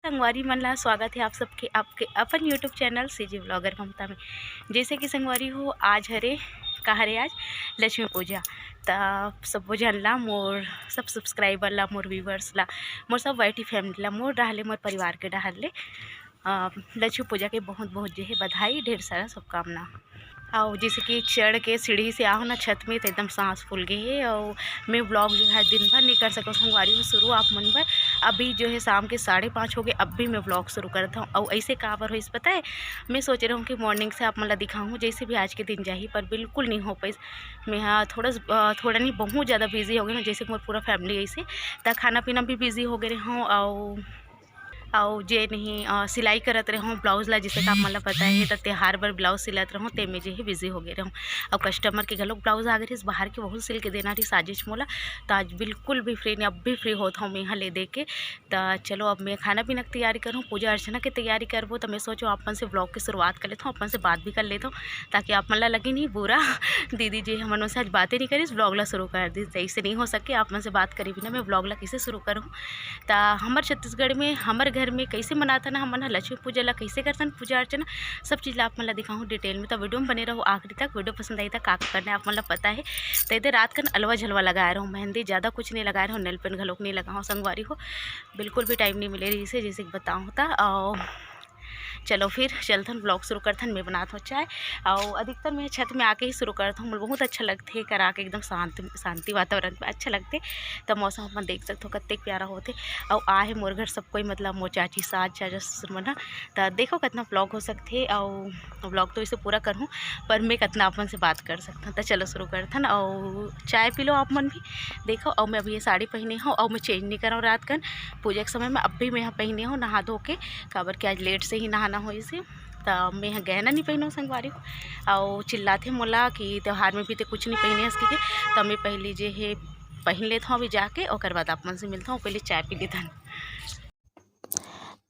संगवारी मन ला स्वागत है आप सबके आपके अपन यूट्यूब चैनल सीजी ब्लॉगर ममता में। जैसे कि संगवारी हो आज हरे हरे आज लक्ष्मी पूजा। सब जन ला मोर सब सब्सक्राइबर ला मोर व्यूवर्स ला मोर सब वाईटी फैमिली ला मोर डाहले मोर परिवार के डाहले लक्ष्मी पूजा के बहुत बहुत जो है बधाई, ढेर सारा शुभकामना। और जैसे कि चढ़ के सीढ़ी से आओ ना छत में तो एकदम सांस फूल गई है। और मैं ब्लॉग जो है दिन भर नहीं कर सकूँ संगवारी में शुरू आप मन भर। अभी जो है शाम के 5:30 हो गए, अब भी मैं ब्लॉग शुरू करता हूँ। और ऐसे काबर हो इस पता है, मैं सोच रहा हूँ कि मॉर्निंग से आप मतलब दिखाऊँ जैसे भी आज के दिन जाही, पर बिल्कुल नहीं हो पाई। मैं हाँ थोड़ा नहीं बहुत ज़्यादा बिजी हो गई हूँ, जैसे मोर पूरा फैमिली ऐसे तो खाना पीना भी बिजी हो गए हूँ। और जे नहीं सिलाई करत रहूँ ब्लाउज ला, जिसे आप मतलब पता है तो त्यौहार बर ब्लाउज सिलत रहूँ ते में जो है बिजी हो गए रहूँ। और कस्टमर के घलोक ब्लाउज आ गए रही बाहर के बहुत सिल के देना रही साजिश मोला। तो आज बिल्कुल भी फ्री नहीं, अब भी फ्री होता हूँ मैं यहाँ ले दे के। तो चलो अब मैं खाना पीना की तैयारी करूँ, पूजा अर्चना की तैयारी करबो। तो मैं सोचो अपन से ब्लॉग की शुरुआत कर लेता हूँ, अपन से बात भी कर लेता हूँ ताकि आप मन ला लगे नहीं बुरा दीदी जी हम से आज बातें नहीं करी ब्लॉग ला शुरू कर दी। ऐसे नहीं हो सके, आप मन से बात करी बिना मैं ब्लॉग ला कैसे शुरू करूँ। तो हमारे छत्तीसगढ़ में हमारे घर में कैसे मनाता ना हमन लक्ष्मी पूजा ला कैसे करतन पूजा अर्चना सब चीज़ ला आप मन ला दिखाऊँ डिटेल में। तो वीडियो में बने रहो आखिरी तक। वीडियो पसंद आई था का करना है आप मन ला पता है। तो इधर रात का अलवा झलवा लगा रहा हूँ, मेहंदी ज़्यादा कुछ नहीं लगा रहा हूँ, नेल पेंट घलोक नहीं लगाऊँ संगवारी हो, बिल्कुल भी टाइम नहीं मिले रही से जैसे बताऊँ होता। और चलो फिर चलथन ब्लॉग शुरू करथन। मैं बनाता हूँ चाय और अधिकतर मैं छत में आके ही शुरू करता हूँ, बहुत अच्छा लगते करा के एकदम शांति वातावरण में अच्छा लगते। तो मौसम अपन देख सकते हो कत्ते प्यारा होते। और आहे मोर घर सब कोई मतलब मोर चाची सास चाचा ससुर मन। तो देखो कितना ब्लॉग हो सकते। और ब्लॉग तो इसे पूरा करूँ पर मैं कितना अपन से बात कर सकता। तो चलो शुरू करथन और चाय पी लो आप मन भी देखो। और मैं अभी ये साड़ी पहने हूँ और मैं चेंज नहीं कर रहा हूँ रात कन पूजा के समय में। अब भी मैं यहाँ पहने हूँ नहा धो के, काबर के आज लेट से ही नहाना हो इसे। तो मैं यहाँ गहना नहीं पहनूँ संगवारी को। और चिल्लाते मोला कि त्यौहार में भी तो कुछ नहीं पहने हंस के। तो मैं पहले जो है पहन लेता हूँ अभी जाके, और बाद आप मन से मिलता हूँ। पहले चाय पी लेता हूँ।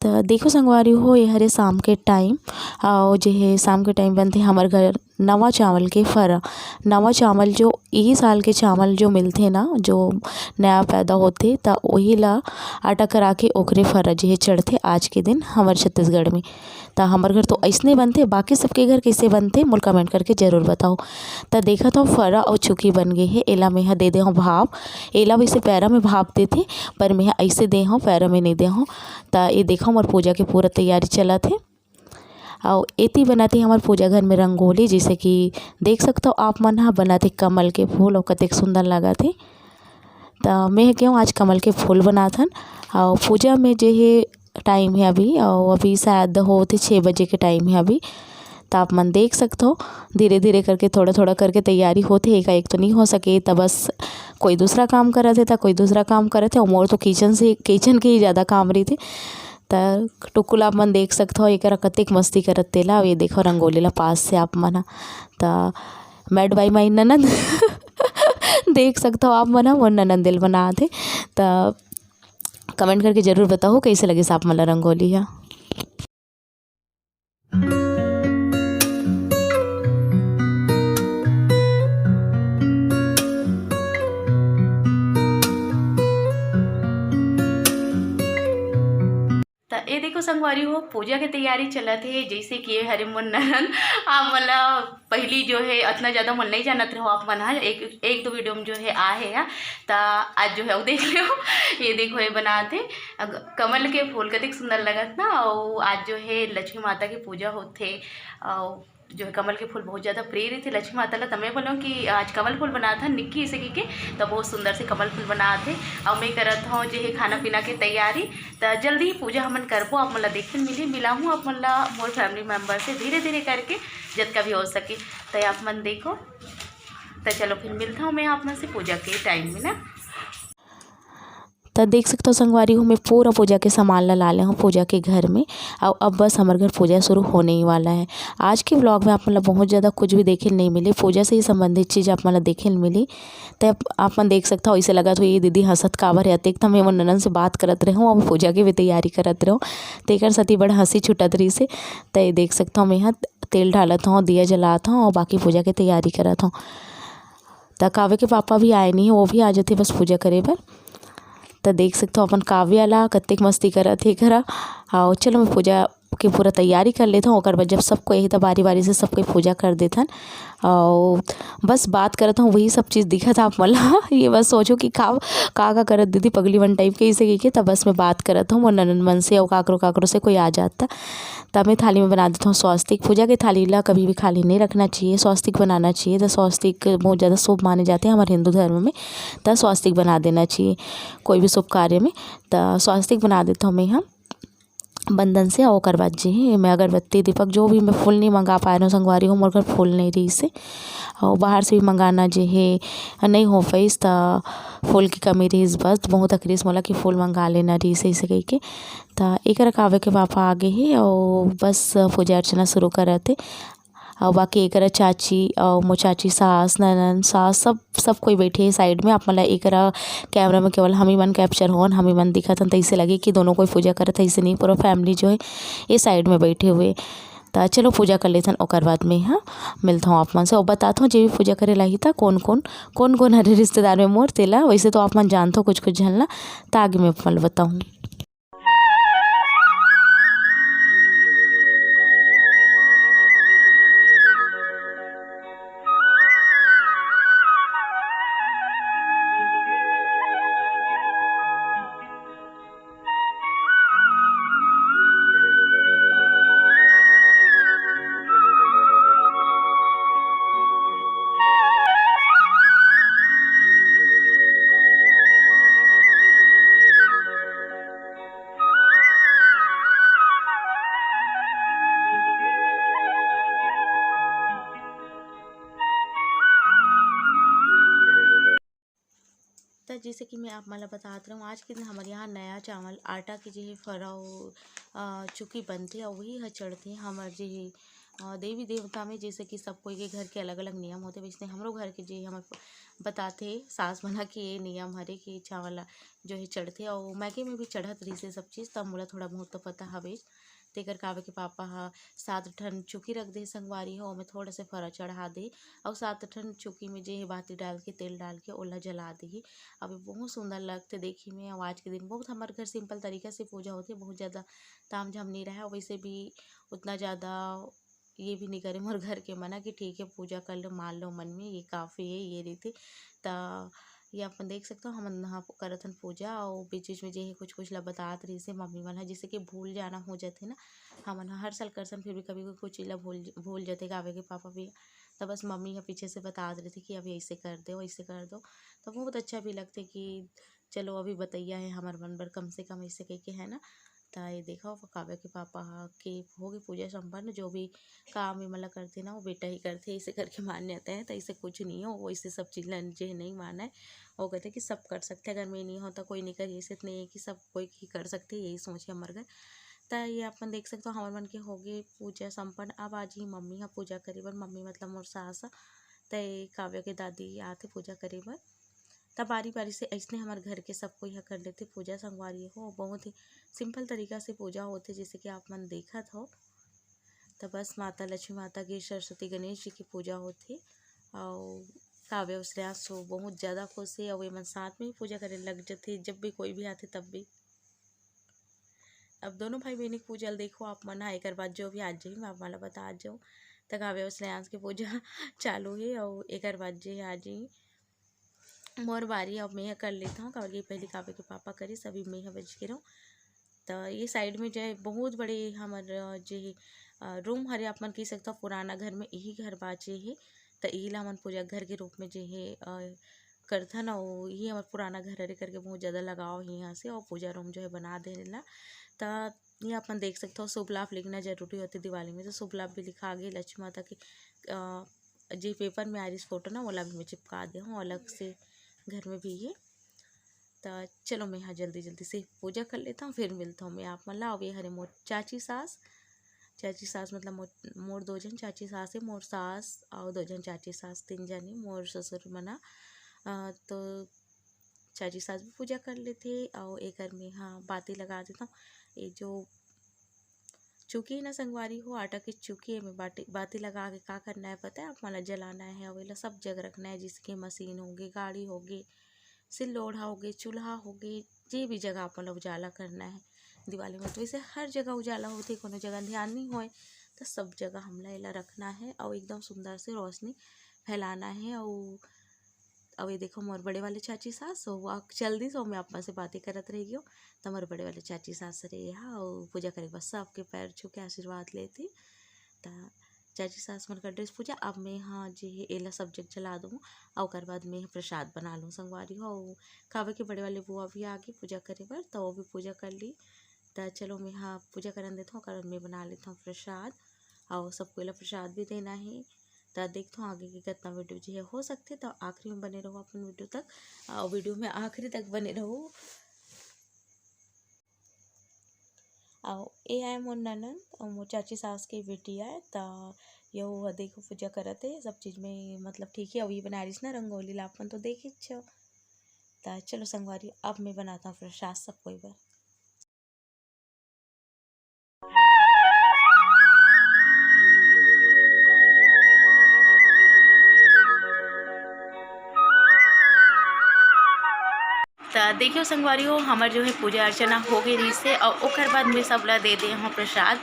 तो देखो संगवारी हो ये हरे शाम के टाइम और जो है शाम के टाइम बनते हमारे घर नवा चावल के फरा। नवा चावल जो यही साल के चावल जो मिलते ना जो नया पैदा होते तो वही ला आटा करा के ओकरे फरा जो है चढ़ते आज के दिन हमारे छत्तीसगढ़ में। तो हमारे घर तो ऐसने बनते, बाकी सबके घर कैसे बनते मुझे कमेंट करके ज़रूर बताओ। तो देखा तो फरा और चुकी बन गई है। एला में दे दे हूँ भाप, एला वैसे पैरा में भाप देते पर मैं ऐसे दे हूँ पैरा में नहीं दे हूँ। तो ये देखो हमारे पूजा की पूरा तैयारी चला थे। और एती बनाते हमारे पूजा घर में रंगोली, जैसे कि देख सकते हो आप मन हाँ बनाते कमल के फूल और कतेक सुंदर लगा थे। तो मैं क्यों आज कमल के फूल बनाथन। और पूजा में जो है टाइम है अभी, और अभी शायद होते 6 बजे के टाइम है अभी। तो आप मन देख सकते हो धीरे धीरे करके थोड़ा थोड़ा करके तैयारी होते, एक तो नहीं हो सके। तो बस कोई दूसरा काम कर रहे थे तो कोई दूसरा काम कर रहे थे, और मोर तो किचन के ही ज़्यादा काम रही थी। तो टुकुल आप मन देख सकते हो एक कतेक मस्ती करत तेला। ये देखो रंगोली ला पास से आप मन। तो मैड बाई माई ननद देख सकते हो आप मन वो ननद दिल बना थे। तो कमेंट करके ज़रूर बताओ कैसे लगे आप मन रंगोली है। तो ये देखो संगवारी हो पूजा की तैयारी चलत है। जैसे कि हरे मन ननन आप मतलब पहली जो है इतना ज़्यादा मन नहीं जानत रहो आप मन एक दो वीडियो में जो है आ है। तो आज जो है वो देख लो ये देखो ये बनाते कमल के फूल कतिक सुंदर लगत ना। और आज जो है लक्ष्मी माता की पूजा होते और जो है कमल के फूल बहुत ज़्यादा प्रिय रही थी लक्ष्मी माता ला। तो मैं बोलूँ कि आज कमल फूल बना था निक्की इसे के तो बहुत सुंदर से कमल फूल बना थे। और मैं करत हूँ जो है खाना पीना की तैयारी। तो जल्दी ही पूजा हमन करबो, आप मतलब देखे मिलाऊँ आप मतलब मोर फैमिली मेम्बर से धीरे धीरे करके जितना भी हो सके। तो आप मन देखो। तो चलो फिर मिलता हूँ मैं आप मन से पूजा के टाइम में ना। तो देख सकते हो संगवारी हूँ मैं पूरा पूजा के सामान ला ले हूँ पूजा के घर में। और अब बस हमारे घर पूजा शुरू होने ही वाला है। आज के व्लॉग में आप मतलब बहुत ज़्यादा कुछ भी देखे नहीं मिली, पूजा से ही संबंधित चीज़ आप मतलब देखे मिली। तो आप मन देख सकते हो ऐसे लगा तो ये दीदी हंसत काबर है। तो मैं वो ननन से बात करत रहे हूँ और पूजा की भी तैयारी करत रहे हूँ। तो एक सती बड़ा हंसी छुटत रही से। तो ये देख सकता हूँ मैं यहाँ तेल डालत हूँ, दिया जलाता हूँ और बाकी पूजा की तैयारी करत हूँ। तो कावे के पापा भी आए नहीं, वो भी आ जाते बस पूजा करे पर। तो देख सकते हो अपन काव्या ला कत्तेक मस्ती करत हे घरा। और चलो मैं पूजा के पूरा तैयारी कर लेता हूँ। और बाद जब सबको यही तो बारी बारी से सबको पूजा कर देथन और बस बात करता हूँ वही सब चीज़ दिखा था आप मला ये बस सोचो कि का करत दीदी पगली वन टाइप के इसे के। तब बस मैं बात करता हूँ और ननन मन से और काकरो से कोई आ जाता तब मैं थाली में बना देता हूँ स्वास्तिक। पूजा के थाली ला कभी भी खाली नहीं रखना चाहिए, स्वास्तिक बनाना चाहिए। तो स्वास्तिक बहुत ज़्यादा शुभ माने जाते हैं हमारे हिंदू धर्म में। तो स्वास्तिक बना देना चाहिए कोई भी शुभ कार्य में। तो स्वास्तिक बना देता हूँ मैं यहाँ बंधन से। और कर बाद जी मैं अगरबत्ती दीपक जो भी मैं फूल नहीं मंगा पा रही हूँ संगवारी हूँ मोर घर फूल नहीं रही से और बाहर से भी मंगाना जे है नहीं हो पाइस तो फूल की कमी रही बस बहुत अखरीस मोला कि फूल मंगा लेना रही से कह के। तो एक काव्य के पापा आगे ही और बस पूजा अर्चना शुरू कर थे। और बाकी एक चाची और मो चाची सास ननन सास सब कोई बैठे है साइड में। आप मतलब एक कैमरा में केवल हम ही मन कैप्चर होन हम ही मन दिखत हन तो ऐसे लगे कि दोनों कोई पूजा करत है। ऐसे नहीं पूरा फैमिली जो है ये साइड में बैठे हुए। तो चलो पूजा कर लेथन और बाद में हाँ मिलता हूँ आप मन से और बताता हूँ जो भी पूजा करे लाई था कौन कौन हरे रिश्तेदार में मोर तेला। वैसे तो आप मन जानते हो कुछ झलना तो आगे मैं मतलब बताऊँ। तो जैसे कि मैं आप मतलब बताते रहूँ आज के दिन हमारे यहाँ नया चावल आटा की जो फराव चुकी बनती है और वही है चढ़ती है हमारे जो देवी देवता में। जैसे कि सब कोई के घर के अलग अलग नियम होते वैसे हमरो घर के जो हमें बताते सास बना कि ये नियम हरे कि चावल जो है चढ़ते और मैके में भी चढ़त रही से सब चीज़। तब मोला थोड़ा बहुत तो पता हवे तेकर कावे के पापा हा 7 ठन चुकी रख दे संगवारी हो में थोड़ा से फरा चढ़ा दे और 7 ठन चुकी में जे बाती डाल के तेल डाल के ओला जला दे। अब बहुत सुंदर लगते देखी में। और आज के दिन बहुत हमारे घर सिंपल तरीका से पूजा होती है बहुत ज़्यादा ताम झाम नहीं रहा। वैसे भी उतना ज़्यादा ये भी नहीं करे मोर घर के मना कि ठीक है पूजा कर लो मान लो मन में ये काफ़ी है ये रीति। तो ये अपन देख सकते हो हम यहाँ करथन पूजा और बीच बीच में जे कुछ ला बतात रही से मम्मी मन है जैसे कि भूल जाना हो जाते ना हमन हर साल करसन फिर भी कभी कोई कुछ चीज़ ला भूल जाते गावे के पापा भी। तो बस मम्मी का पीछे से बता रही थी कि अभी ऐसे कर दो ऐसे कर दो। तो बहुत अच्छा भी लगते कि चलो अभी बतैया है हमारे मन पर कम से कम ऐसे कह के है ना। तो ये देखो काव्या के पापा के हो गई पूजा संपन्न। जो भी काम ये मतलब करते ना वो बेटा ही करते ऐसे करके मान जाते हैं। तो ऐसे कुछ नहीं हो वो ऐसे सब चीज़ जो नहीं माना है वो कहते कि सब कर सकते हैं अगर मैं नहीं होता कोई नहीं कर ऐसे नहीं है कि सब कोई ही कर सकते यही सोचे हमारे घर। तो ये अपन देख सकते हो हमारे मन के हो गए पूजा संपन्न। अब आज ही मम्मी हाँ पूजा करी बर मम्मी मतलब मोर सास तो काव्या के दादी आते पूजा करी बर। तब बारी बारी से ऐसने हमारे घर के सबको यह कर लेते पूजा संगवारी हो बहुत ही सिंपल तरीका से पूजा होते जैसे कि आप मन देखत हो। तो बस माता लक्ष्मी माता की सरस्वती गणेश जी की पूजा होती और काव्य उसने सो बहुत ज़्यादा खुश है और ये मन साथ में ही पूजा करे लग जाते जब भी कोई भी आते तब भी। अब दोनों भाई बहन की पूजा देखो आप मना एक बाद जो भी आज मैं आप वाला बता जाऊँ। तो काव्य उसने की पूजा चालू है और एक बाद जे आज ही मोर बारी अब मैं कर लेता हूँ काव्य पहले काव्य के पापा करे सभी मैं बज के रहूँ। तो ये साइड में जो है बहुत बड़े हमारे जो रूम हरे आप मन कह सकते हो पुराना घर में यही घर बाचे है। तो यही ला मन पूजा घर के रूप में जो है करथन और ये हमारा पुराना घर हरे करके बहुत ज़्यादा लगाव है यहाँ से और पूजा रूम जो है बना देने। तो ये अपन देख सकते हो शुभ लाभ लिखना जरूरी होती दिवाली में। तो शुभ लाभ भी लिखा आगे लक्ष्मी माता की जो पेपर में आ रही फोटो ना वाला भी मैं चिपका दे हूँ अलग से घर में भी ये। तो चलो मैं यहाँ जल्दी जल्दी से पूजा कर लेता हूँ फिर मिलता हूँ मैं आप मतलब अब ये हरे मोर चाची सास मतलब मोर 2 जन चाची सास है मोर सास और 2 जन चाची सास 3 जन ही मोर ससुर मना। तो चाची सास भी पूजा कर लेते और एक घर में हाँ बाती लगा देता हूँ। ये जो चुकी ना संगवारी हो आटा की चुकी है मैं बाती लगा के क्या करना है पता है आप मतलब जलाना है और सब जग रखना है जिसकी मशीन होगी गाड़ी होगी सिल लोढ़ा हो गए, चूल्हा हो गए, जे भी जगह अपन उजाला करना है दिवाली में, तो वैसे हर जगह उजाला होते, कोनो जगह ध्यान नहीं होए तो सब जगह हमला एला रखना है और एकदम सुंदर से रोशनी फैलाना है। और ये देखो मोर बड़े वाले चाची सास वो जल्दी सो मैं आप से बातें करत रह गयो, तो हमारे बड़े वाले चाची सास रे यहाँ और पूजा करे बस सबके पैर छू के आशीर्वाद लेती। तो चाची सास मन का ड्रेस पूजा अब मैं हाँ जी एला सब्जेक्ट जला दूँ और बाद में प्रसाद बना लूँ संगवारी हो। खावे के बड़े वाले बुआ भी आ गई पूजा करे बर, तो वो भी पूजा कर ली। तो चलो मैं हाँ पूजा करन देता हूँ, कारण मैं बना लेता हूँ प्रसाद और सबको ला प्रसाद भी देना है। तो देखता हूँ आगे की कितना वीडियो जो है हो सकते, तो आखिरी में बने रहो अपन वीडियो तक, और वीडियो में आखिरी तक बने रहो। और ये आए मोर ननद और मोर चाची सास की बेटी आए, तो यो देखो पूजा करत है सब चीज़ में, मतलब ठीक है। अभी बना रही ना रंगोली लापन तो देख छो। तो चलो संगवारी अब मैं बनाता हूँ प्रसाद सबको एक बार। तो देखियो संगवारी हो हमार जो है पूजा अर्चना हो गई रही से, और ओकर बाद में सब ला दे दे हूँ प्रसाद।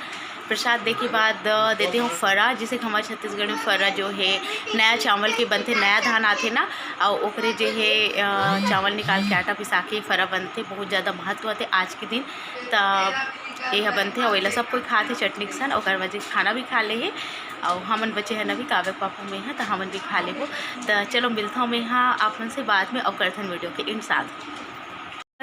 प्रसाद दे के बाद देते हूँ फरा, जिसे कि हमारे छत्तीसगढ़ में फरा जो है नया चावल के बनते, नया धान आते ना, और ओकरे जो है चावल निकाल के आटा पिसा के फरा बनते, बहुत ज़्यादा महत्व होते आज के दिन। तो यह बनते और वेला सब कोई खाते चटनी के सन, और बाद खाना भी खा ले है। और हमन बच्चे हैं भी कावे पापा में है, तो हमन भी खा ले हो। तो चलो मिलता हूँ मैं यहाँ आपन से बाद में और करथन वीडियो के इन साथ।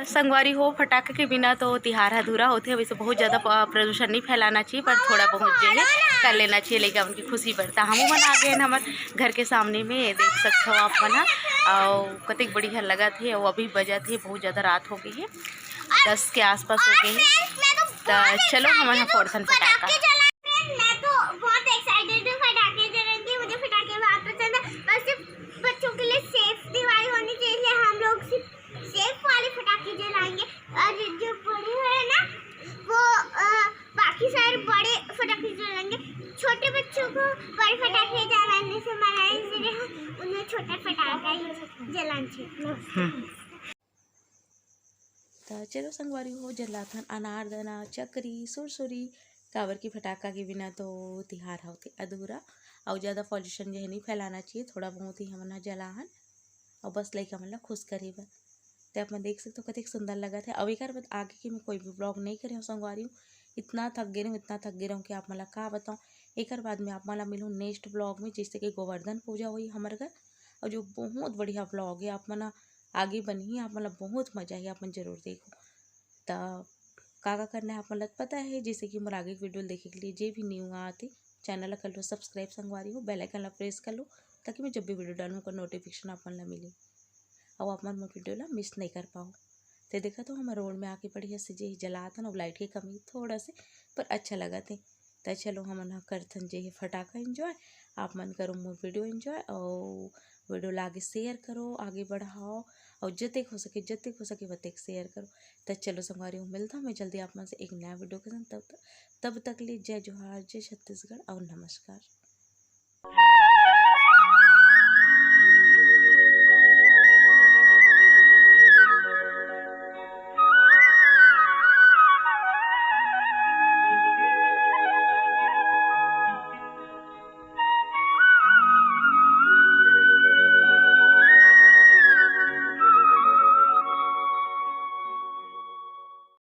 संगवारी हो फटाखे के बिना तो तिहार अधूरा होते, वैसे बहुत ज़्यादा प्रदूषण नहीं फैलाना चाहिए, पर थोड़ा बहुत जो है कर लेना चाहिए, लेकिन उनकी खुशी बढ़ता। हम मन आ गए हमारे घर के सामने में, देख सकते हो आप मना, और कतिक बढ़िया लगा थे। और अभी बजा थे बहुत ज़्यादा रात हो गई है, 10 के आसपास हो गई है। तो चलो हमारे यहाँ फोड़थन फटाखा। मैं तो बहुत एक्साइटेड हूँ पटाखे जलाने की, मुझे पटाखे बहुत पसंद है। बस बच्चों के लिए सेफ दिवाली होनी चाहिए, हम लोग सेफ वाले पटाखे जलाएंगे। और जो बड़े हैं ना वो बाकी सारे बड़े पटाखे जलाएंगे। छोटे बच्चों को बड़े पटाखे जलाने से मना है, इसलिए उन्हें छोटा पटाखा ही जलाना चाहिए। तो चलो संगवारी हो जलाथन अनारदाना, चकरी, सुरसुरी, कावर की फटाका के बिना तो तिहार होते अधूरा। और ज़्यादा पॉल्यूशन जो है नहीं फैलाना चाहिए, थोड़ा बहुत ही हमन जलाहन और बस लइका मन ला खुश करे बर। तो आप देख सकते हो कतिक सुंदर लगा था। अब एक बाद आगे की मैं कोई भी ब्लॉग नहीं करे हूँ संगवारी हूँ, इतना थक गए हूँ, इतना थक गए हूँ कि आप मला का बताऊँ। एक बाद में आप मला मिलूँ नेक्स्ट ब्लॉग में, जिससे कि गोवर्धन पूजा हुई हमारे घर, और जो बहुत बढ़िया ब्लॉग है, आप मना आगे बनी आप मतलब बहुत मजा है, आप मन जरूर देखो। तो का करना है आप मतलब पता है, जैसे कि मोर आगे वीडियो देखे के लिए जे भी न्यू आते चैनल कर लो सब्सक्राइब संगवारी हो, बेल आइकन ला प्रेस कर लो, ताकि मैं जब भी वीडियो डालूँ का नोटिफिकेशन आप मन ला मिले और आप मन मोर वीडियो ला मिस नहीं कर पाओ। तो देखा तो हमारे रोड में आके बढ़िया से जे जलाथन, और लाइट की कमी थोड़ा से पर अच्छा लगा थे। तो चलो हम करथन जे फटाका एंजॉय, आप मन करो मोर वीडियो एंजॉय, और वीडियो ला आगे शेयर करो, आगे बढ़ाओ, और जतेक हो सके वतेक शेयर करो। तो चलो संगवारी हूँ मिलता हूँ मैं जल्दी आप मन से एक नया वीडियो के साथ, तब तक ले जय जोहार, जय छत्तीसगढ़ और नमस्कार।